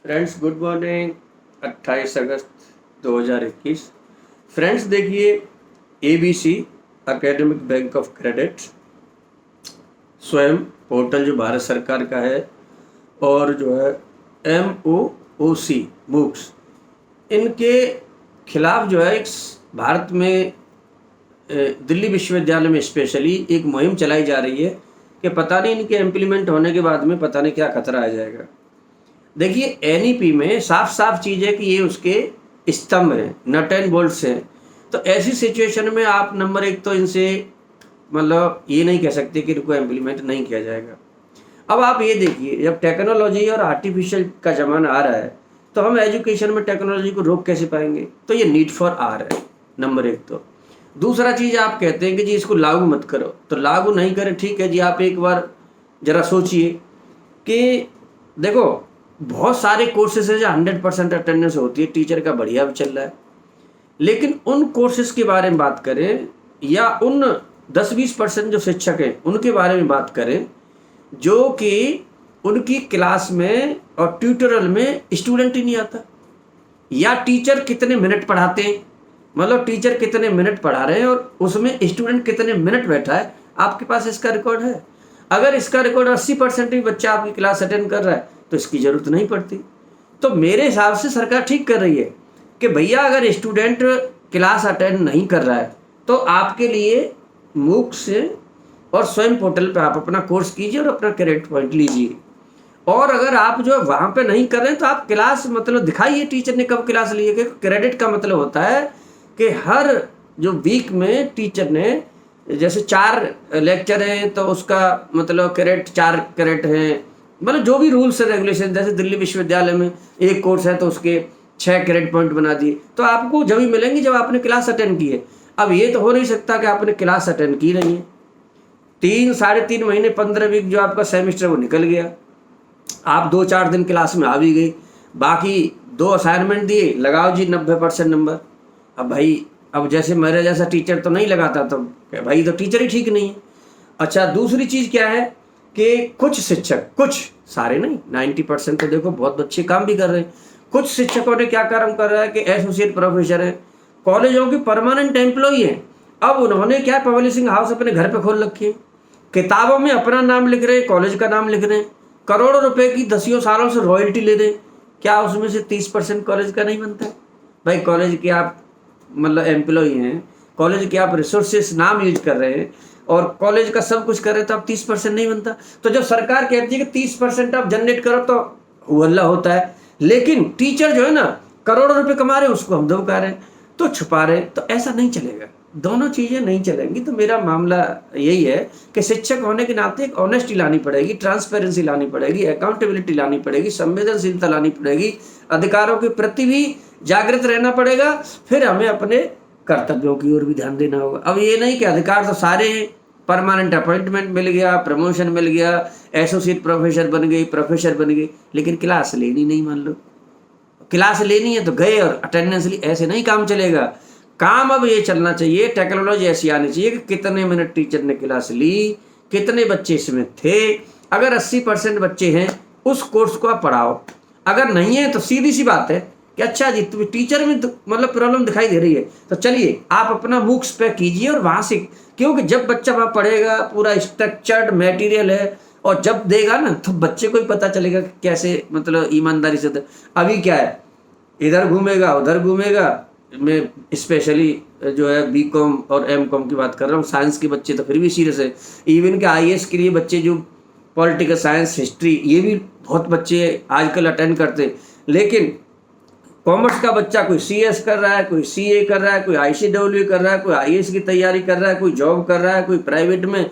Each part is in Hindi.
Friends good morning. 28 अगस्त 2021। फ्रेंड्स देखिए, ABC academic bank of credit स्वयं पोर्टल जो भारत सरकार का है और जो है MOOC मूक्स, इनके खिलाफ जो है भारत में दिल्ली विश्वविद्यालय में स्पेशली एक मुहिम चलाई जा रही है कि पता नहीं इनके इम्प्लीमेंट होने के बाद में पता नहीं क्या खतरा आ जाएगा। देखिए NEP में साफ साफ चीज़ है कि ये उसके स्तंभ हैं, नट एंड बोल्ट्स हैं। तो ऐसी सिचुएशन में आप नंबर एक तो इनसे मतलब ये नहीं कह सकते कि इनको इम्प्लीमेंट नहीं किया जाएगा। अब आप ये देखिए, जब टेक्नोलॉजी और आर्टिफिशियल का ज़माना आ रहा है तो हम एजुकेशन में टेक्नोलॉजी को रोक कैसे पाएंगे? तो ये नीड फॉर आर है नंबर एक। तो दूसरा चीज़, आप कहते हैं कि जी इसको लागू मत करो, तो लागू नहीं करें, ठीक है जी। आप एक बार ज़रा सोचिए कि देखो बहुत सारे कोर्सेज हैं जो 100% अटेंडेंस होती है, टीचर का बढ़िया भी चल रहा है, लेकिन उन कोर्सेज के बारे में बात करें या उन 10-20% जो शिक्षक हैं उनके बारे में बात करें जो कि उनकी क्लास में और ट्यूटोरियल में स्टूडेंट ही नहीं आता, या टीचर कितने मिनट पढ़ाते हैं, मतलब टीचर कितने मिनट पढ़ा रहे हैं और उसमें स्टूडेंट कितने मिनट बैठा है, आपके पास इसका रिकॉर्ड है? अगर इसका रिकॉर्ड 80% भी बच्चा आपकी क्लास अटेंड कर रहा है तो इसकी ज़रूरत नहीं पड़ती। तो मेरे हिसाब से सरकार ठीक कर रही है कि भैया अगर स्टूडेंट क्लास अटेंड नहीं कर रहा है तो आपके लिए मूक से और स्वयं पोर्टल पे आप अपना कोर्स कीजिए और अपना क्रेडिट पॉइंट लीजिए। और अगर आप जो वहाँ पे नहीं कर रहे हैं तो आप क्लास मतलब दिखाइए टीचर ने कब क्लास ली है। क्रेडिट का मतलब होता है कि हर जो वीक में टीचर ने जैसे 4 लेक्चर हैं तो उसका मतलब क्रेडिट 4 क्रेडिट हैं, मतलब जो भी रूल्स है रेगुलेशन। जैसे दिल्ली विश्वविद्यालय में एक कोर्स है तो उसके 6 क्रेडिट पॉइंट बना दिए, तो आपको जब ही मिलेंगे जब आपने क्लास अटेंड की है। अब ये तो हो नहीं सकता कि आपने क्लास अटेंड की नहीं है, 3-3.5 महीने 15 वीक जो आपका सेमेस्टर वो निकल गया, आप 2-4 दिन क्लास में आ भी गई, बाकी 2 असाइनमेंट दिए, लगाओ जी 90% नंबर। अब भाई अब जैसे मेरे जैसा टीचर तो नहीं लगाता, तो भाई तो टीचर ही ठीक नहीं है। अच्छा, दूसरी चीज़ क्या है कि कुछ शिक्षक, कुछ सारे नहीं, 90% तो देखो बहुत अच्छे काम भी कर रहे हैं। कुछ शिक्षकों ने क्या काम कर रहा है कि एसोसिएट प्रोफेसर है, कॉलेजों की परमानेंट एम्प्लॉई है। अब उन्होंने क्या पब्लिशिंग हाउस अपने घर पे खोल रखी है, किताबों में अपना नाम लिख रहे हैं, कॉलेज का नाम लिख रहे हैं, करोड़ों रुपए की 10 सालों से रॉयल्टी ले रहे हैं। क्या उसमें से 30% कॉलेज का नहीं बनता है? भाई कॉलेज के आप मतलब एम्प्लॉई हैं, कॉलेज के आप रिसोर्सेस नाम यूज कर रहे हैं और कॉलेज का सब कुछ कर रहे हैं, तो आप 30% नहीं बनता। तो जब सरकार कहती है कि 30% आप जनरेट करो तो हुल्ला होता है, लेकिन टीचर जो है ना करोड़ों रुपए कमा रहे हैं उसको हम दबका रहे हैं, तो छुपा रहे हैं। तो ऐसा नहीं चलेगा, दोनों चीज़ें नहीं चलेंगी। तो मेरा मामला यही है कि शिक्षक होने के नाते एक ऑनेस्टी लानी पड़ेगी, ट्रांसपेरेंसी लानी पड़ेगी, अकाउंटेबिलिटी लानी पड़ेगी, संवेदनशीलता लानी पड़ेगी, अधिकारों के प्रति भी जागृत रहना पड़ेगा। फिर हमें अपने कर्तव्यों की ओर भी ध्यान देना होगा। अब ये नहीं कि अधिकार तो सारे हैं, परमानेंट अपॉइंटमेंट मिल गया, प्रमोशन मिल गया, एसोसिएट प्रोफेसर बन गई, प्रोफेसर बन गई, लेकिन क्लास लेनी नहीं। मान लो क्लास लेनी है तो गए और अटेंडेंस ली, ऐसे नहीं काम चलेगा। काम अब ये चलना चाहिए, टेक्नोलॉजी ऐसी आनी चाहिए कि कितने मिनट टीचर ने क्लास ली, कितने बच्चे इसमें थे। अगर 80% बच्चे हैं उस कोर्स को आप पढ़ाओ, अगर नहीं है तो सीधी सी बात है कि अच्छा जी तुम्हें टीचर में मतलब प्रॉब्लम दिखाई दे रही है तो चलिए आप अपना मूक्स पे कीजिए और वहाँ से, क्योंकि जब बच्चा वहाँ पढ़ेगा पूरा स्ट्रक्चर्ड मटेरियल है और जब देगा ना तो बच्चे को ही पता चलेगा कि कैसे मतलब ईमानदारी से। अभी क्या है, इधर घूमेगा उधर घूमेगा। मैं स्पेशली जो है BCom और MCom की बात कर रहा हूँ, साइंस के बच्चे तो फिर भी सीरियस है। इवन के IAS के लिए बच्चे जो पॉलिटिकल साइंस, हिस्ट्री, ये भी बहुत बच्चे आजकल अटेंड करते हैं। लेकिन कॉमर्स का बच्चा कोई CS कर रहा है, कोई CA कर रहा है, कोई ICW कर रहा है, कोई IAS की तैयारी कर रहा है, कोई जॉब कर रहा है, कोई प्राइवेट में।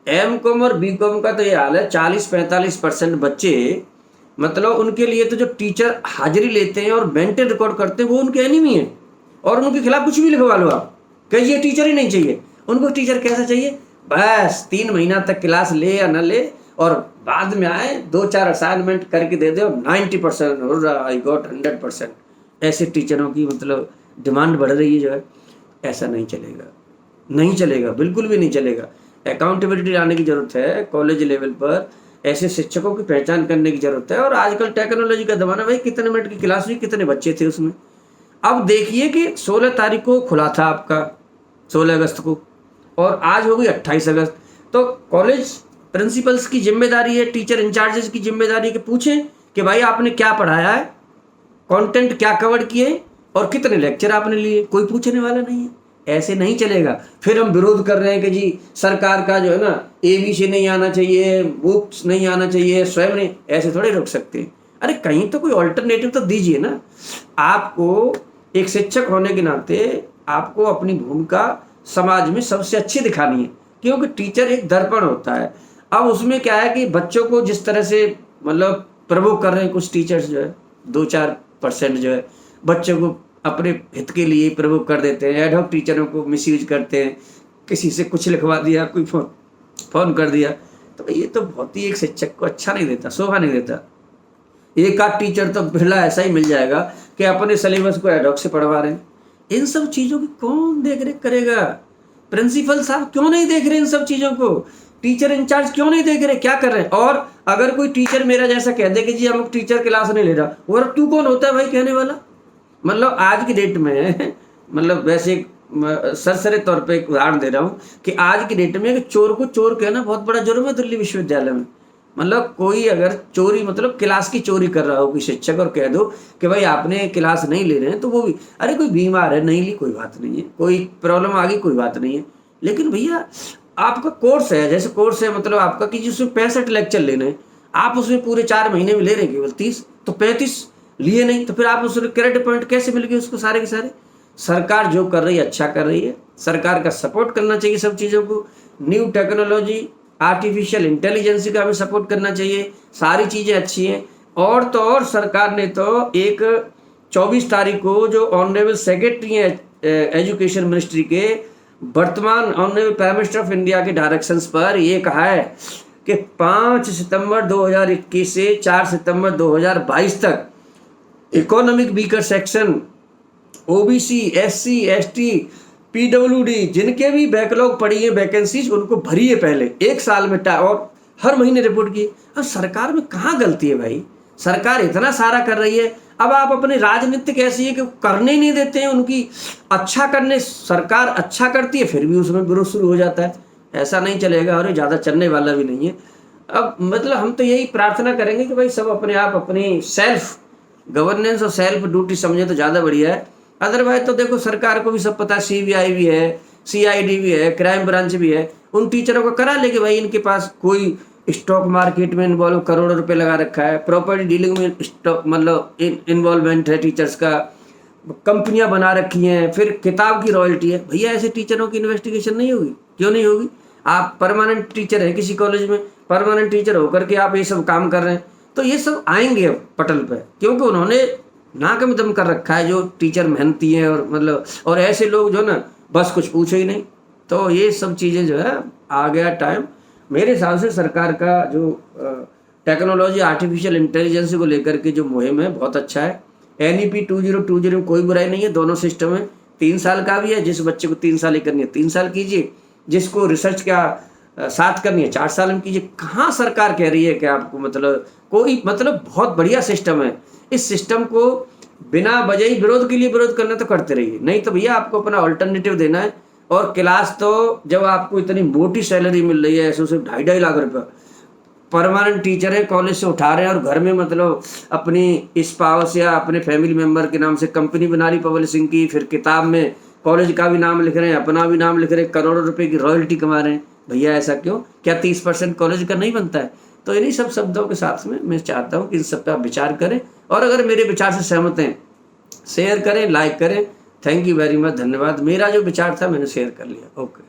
MCom और BCom का तो ये हाल है, 40-45% बच्चे मतलब उनके लिए तो जो टीचर हाजिरी लेते हैं और मेंटेन रिकॉर्ड करते हैं वो उनके एनिमी हैं, और उनके खिलाफ कुछ भी लिखवा लो आप कि ये टीचर ही नहीं चाहिए। उनको टीचर कैसा चाहिए? बस 3 महीना तक क्लास ले या ना ले और बाद में आए 2-4 असाइनमेंट करके दे दे और 90% हो रहा, आई गॉट 100%। ऐसे टीचरों की मतलब डिमांड बढ़ रही है जो है। ऐसा नहीं चलेगा, नहीं चलेगा, बिल्कुल भी नहीं चलेगा। अकाउंटेबिलिटी लाने की ज़रूरत है कॉलेज लेवल पर। ऐसे शिक्षकों की पहचान करने की जरूरत है। और आजकल टेक्नोलॉजी का ज़माना, भाई कितने मिनट की क्लास हुई, कितने बच्चे थे उसमें। अब देखिए कि 16 तारीख को खुला था आपका, 16 अगस्त को, और आज हो गई 28 अगस्त। तो कॉलेज प्रिंसिपल्स की जिम्मेदारी है, टीचर इंचार्जेस की जिम्मेदारी है कि पूछें कि भाई आपने क्या पढ़ाया है, कंटेंट क्या कवर किए और कितने लेक्चर आपने लिए। कोई पूछने वाला नहीं है। ऐसे नहीं चलेगा। फिर हम विरोध कर रहे हैं कि जी सरकार का जो है ना ABC नहीं आना चाहिए, बुक्स नहीं आना चाहिए, स्वयं नहीं, ऐसे थोड़े रोक सकते हैं। अरे कहीं तो कोई ऑल्टरनेटिव तो दीजिए ना। आपको एक शिक्षक होने के नाते आपको अपनी भूमिका समाज में सबसे अच्छी दिखानी है, क्योंकि टीचर एक दर्पण होता है। अब उसमें क्या है कि बच्चों को जिस तरह से मतलब प्रवोक कर रहे हैं कुछ टीचर्स, जो है 2-4% जो है बच्चों को अपने हित के लिए प्रवोक कर देते हैं, एडहॉक टीचरों को मिसयूज करते हैं, किसी से कुछ लिखवा दिया, कोई फोन कर दिया, तो ये तो बहुत ही एक शिक्षक को अच्छा नहीं देता, शोभा नहीं देता। एक आध टीचर तो बिरला ऐसा ही मिल जाएगा कि अपने सिलेबस को एडहॉक से पढ़वा रहे हैं। इन सब चीज़ों की कौन देख रेख करेगा? प्रिंसिपल साहब क्यों नहीं देख रहे इन सब चीज़ों को? टीचर इंचार्ज क्यों नहीं देख रहे, क्या कर रहे हैं? और अगर कोई टीचर मेरा जैसा कह दे कि जी हम टीचर क्लास नहीं ले रहा, और तू कौन होता है भाई कहने वाला? मतलब आज की डेट में मतलब वैसे सरसरे तौर पे एक उदाहरण दे रहा हूँ कि आज की डेट में चोर को चोर कहना बहुत बड़ा जुर्म है दिल्ली विश्वविद्यालय में। मतलब कोई अगर चोरी मतलब क्लास की चोरी कर रहा हो कोई शिक्षक और कह दो कि भाई आपने क्लास नहीं ले रहे हैं, तो वो भी अरे कोई बीमार है, नहीं ली कोई बात नहीं है, कोई प्रॉब्लम आ गई कोई बात नहीं है। लेकिन भैया आपका कोर्स है, जैसे कोर्स है मतलब आपका कि जिसमें 65 लेक्चर लेने हैं, आप उसमें पूरे 4 महीने में ले रहे हैं केवल 30, तो 35 लिए नहीं, तो फिर आप उसमें क्रेडिट पॉइंट कैसे मिल गए उसको सारे के सारे? सरकार जो कर रही है अच्छा कर रही है, सरकार का सपोर्ट करना चाहिए सब चीज़ों को। न्यू टेक्नोलॉजी, आर्टिफिशियल इंटेलिजेंस का भी सपोर्ट करना चाहिए, सारी चीज़ें अच्छी हैं। और तो और सरकार ने तो एक 24 तारीख को जो ऑनरेबल सेक्रेटरी हैं एजुकेशन मिनिस्ट्री के, वर्तमान honourable prime minister of India के डायरेक्शंस पर ये कहा है कि 5 सितंबर 2021 से 4 सितंबर 2022 तक economic weaker section, OBC, SC, ST, PWD जिनके भी बैकलॉग पड़ी है वैकेंसीज, उनको भरी है पहले 1 साल में और हर महीने रिपोर्ट की। अब सरकार में कहाँ गलती है भाई? सरकार इतना सारा कर रही है, अब आप अपनी राजनीतिक ऐसी है कि करने ही नहीं देते हैं उनकी। अच्छा करने सरकार अच्छा करती है फिर भी उसमें विरोध शुरू हो जाता है। ऐसा नहीं चलेगा और ज़्यादा चलने वाला भी नहीं है। अब मतलब हम तो यही प्रार्थना करेंगे कि भाई सब अपने आप अपनी सेल्फ गवर्नेंस और सेल्फ ड्यूटी समझे तो ज़्यादा बढ़िया है। अदरवाइज तो देखो सरकार को भी सब पता है, CBI भी है, CID भी है, क्राइम ब्रांच भी है, उन टीचरों को करा ले कि भाई इनके पास कोई स्टॉक मार्केट में इन्वॉल्व करोड़ों रुपए लगा रखा है, प्रॉपर्टी डीलिंग में स्टॉक मतलब इन्वॉल्वमेंट है टीचर्स का, कंपनियां बना रखी हैं, फिर किताब की रॉयल्टी है। भैया ऐसे टीचरों की इन्वेस्टिगेशन नहीं होगी? क्यों नहीं होगी? आप परमानेंट टीचर है किसी कॉलेज में, परमानेंट टीचर होकर के आप ये सब काम कर रहे हैं, तो ये सब आएंगे पटल पर, क्योंकि उन्होंने नाक में दम कर रखा है जो टेंशन मेहनती है और मतलब और ऐसे लोग जो ना बस कुछ पूछो ही नहीं। तो ये सब चीज़ें जो है आ गया टाइम। मेरे हिसाब से सरकार का जो टेक्नोलॉजी आर्टिफिशियल इंटेलिजेंस को लेकर के जो मुहिम है बहुत अच्छा है। NEP 2020 में कोई बुराई नहीं है, दोनों सिस्टम है। 3 साल का भी है, जिस बच्चे को 3 साल ही करनी है 3 साल कीजिए, जिसको रिसर्च का साथ करनी है 4 साल में कीजिए। कहाँ सरकार कह रही है कि आपको मतलब कोई मतलब बहुत बढ़िया सिस्टम है। इस सिस्टम को बिना वजह ही विरोध के लिए विरोध करना तो करते रहिए, नहीं तो भैया आपको अपना अल्टरनेटिव देना है। और क्लास तो जब आपको इतनी मोटी सैलरी मिल रही है, ऐसे सिर्फ 2.5 लाख रुपये, परमानेंट टीचर है, कॉलेज से उठा रहे हैं और घर में मतलब अपनी स्पाउस या अपने फैमिली मेम्बर के नाम से कंपनी बना रही पब्लिशिंग की, फिर किताब में कॉलेज का भी नाम लिख रहे हैं, अपना भी नाम लिख रहे हैं, करोड़ों रुपए की रॉयल्टी कमा रहे हैं। भैया ऐसा क्यों? क्या 30% कॉलेज का नहीं बनता है? तो इन्हीं सब शब्दों के साथ में मैं चाहता हूँ कि इन सब पर आप विचार करें, और अगर मेरे विचार से सहमत हैं शेयर करें, लाइक करें। थैंक यू वेरी मच, धन्यवाद। मेरा जो विचार था मैंने शेयर कर लिया। ओके।